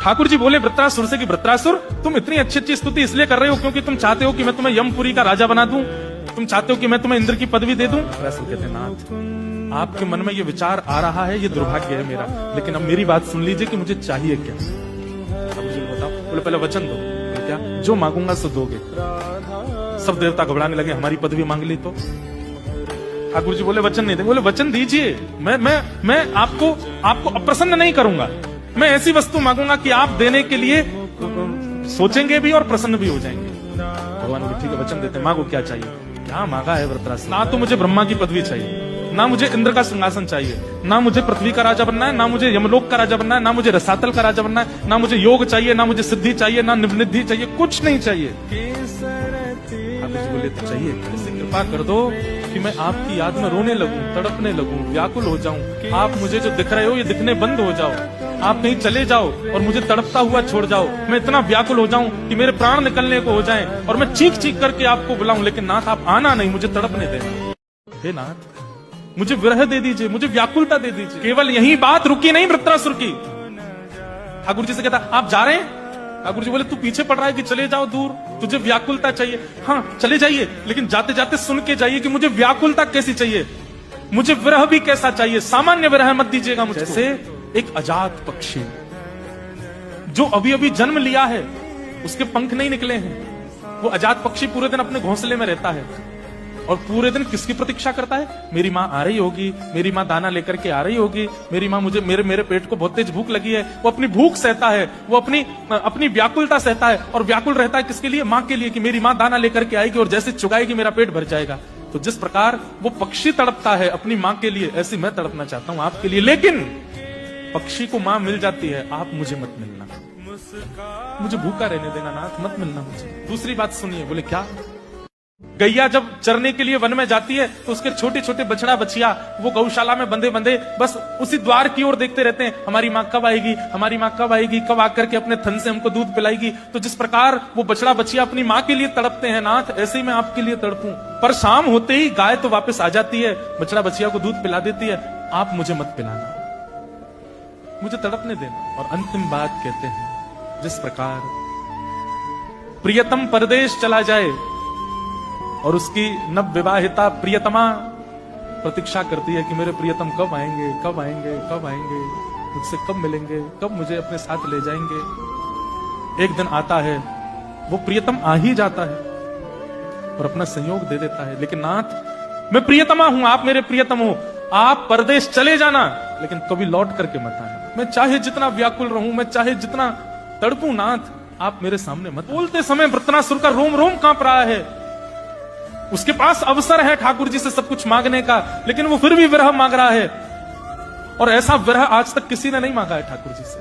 ठाकुर जी बोले वृत्रासुर से कि वृत्रासुर तुम इतनी अच्छी अच्छी स्तुति इसलिए कर रहे हो क्योंकि तुम चाहते हो कि मैं तुम्हें यमपुरी का राजा बना दूं, तुम चाहते हो कि मैं तुम्हें इंद्र की पदवी दे दूं। वृत्रासुर कहते हैं नाथ आपके मन में ये विचार आ रहा है, ये दुर्भाग्य है मेरा, लेकिन अब मेरी बात सुन लीजिए कि मुझे चाहिए क्या। ठाकुर जी बताओ, बोले पहले वचन दो। क्या? जो मांगूंगा सो दोगे। सब देवता घबराने लगे, हमारी पदवी मांग ली तो। ठाकुर जी बोले वचन नहीं दे। बोले वचन दीजिए, मैं आपको अप्रसन्न नहीं करूंगा, मैं ऐसी वस्तु मांगूंगा कि आप देने के लिए सोचेंगे भी और प्रसन्न भी हो जाएंगे। भगवान बोले ठीक है वचन देते, मांगो क्या चाहिए। क्या मांगा है वृत्रासुर? ना तो मुझे ब्रह्मा की पदवी चाहिए, ना मुझे इंद्र का सिंहासन चाहिए, ना मुझे पृथ्वी का राजा बनना है, ना मुझे यमलोक का राजा बनना है, ना मुझे रसातल का राजा बनना है, ना मुझे योग चाहिए, ना मुझे सिद्धि चाहिए, ना निवृत्ति चाहिए, कुछ नहीं चाहिए। ठाकुर जी बोले तो चाहिए, ऐसी कृपा कर दो कि मैं आपकी याद में रोने लगूं, तड़पने लगूं, व्याकुल हो जाऊं। आप मुझे जो दिख रहे हो ये दिखने बंद हो जाओ, आप कहीं चले जाओ और मुझे तड़पता हुआ छोड़ जाओ। मैं इतना व्याकुल हो जाऊं कि मेरे प्राण निकलने को हो जाएं और मैं चीख चीख करके आपको बुलाऊं, लेकिन नाथ आप आना नहीं, मुझे तड़पने देना। हे नाथ मुझे विरह दे दीजिए, मुझे व्याकुलता दे दीजिए। केवल यही बात रुकी नहीं वृत्रासुर की। ठाकुर जी से कहता आप जा रहे हैं? ठाकुर जी बोले तू पीछे पड़ रहा है कि चले जाओ दूर, तुझे व्याकुलता चाहिए। हाँ चले जाइए, लेकिन जाते जाते सुन के जाइए कि मुझे व्याकुलता कैसी चाहिए, मुझे विरह भी कैसा चाहिए। सामान्य विरह मत दीजिएगा मुझे। जैसे एक अजात पक्षी जो अभी अभी जन्म लिया है, उसके पंख नहीं निकले हैं, वो अजात पक्षी पूरे दिन अपने घोंसले में रहता है और पूरे दिन किसकी प्रतीक्षा करता है? मेरी माँ आ रही होगी, मेरी माँ दाना लेकर के आ रही होगी, मेरी माँ मुझे मेरे पेट को बहुत तेज भूख लगी है। वो अपनी भूख सहता है, वो अपनी व्याकुलता सहता है और व्याकुल रहता है किसके लिए? माँ के लिए, कि मेरी माँ दाना लेकर के आएगी और जैसे चुगाएगी मेरा पेट भर जाएगा। तो जिस प्रकार वो पक्षी तड़पता है अपनी माँ के लिए, ऐसी मैं तड़पना चाहता हूँ आपके लिए। लेकिन पक्षी को माँ मिल जाती है, आप मुझे मत मिलना, मुझे भूखा रहने देना नाथ, मत मिलना मुझे। दूसरी बात सुनिए। बोले क्या? गैया जब चरने के लिए वन में जाती है तो उसके छोटे छोटे बछड़ा बछिया वो गौशाला में बंधे बंधे बस उसी द्वार की ओर देखते रहते हैं, हमारी माँ कब आएगी, हमारी माँ कब आएगी, कब आकर के अपने थन से हमको दूध पिलाएगी। तो जिस प्रकार वो बछड़ा बछिया अपनी माँ के लिए तड़पते हैं नाथ, ऐसे ही मैं आपके लिए तड़पूं। पर शाम होते ही गाय तो वापस आ जाती है, बछड़ा बछिया को दूध पिला देती है, आप मुझे मत पिलाना, मुझे तड़पने देना। और अंतिम बात कहते हैं, जिस प्रकार प्रियतम परदेश चला जाए और उसकी नव विवाहिता प्रियतमा प्रतीक्षा करती है कि मेरे प्रियतम कब आएंगे, कब आएंगे, कब आएंगे, मुझसे कब मिलेंगे, कब मुझे अपने साथ ले जाएंगे। एक दिन आता है, वो प्रियतम आ ही जाता है और अपना संयोग दे देता है। लेकिन नाथ मैं प्रियतमा हूं, आप मेरे प्रियतम हो, आप परदेश चले जाना लेकिन कभी लौट करके मत आना। मैं चाहे जितना व्याकुल रहूं, मैं चाहे जितना तड़पूं नाथ, आप मेरे सामने मत। बोलते समय वृत्रासुर का रोम रोम कांप रहा है। उसके पास अवसर है ठाकुर जी से सब कुछ मांगने का, लेकिन वो फिर भी विरह मांग रहा है। और ऐसा विरह आज तक किसी ने नहीं मांगा है ठाकुर जी से।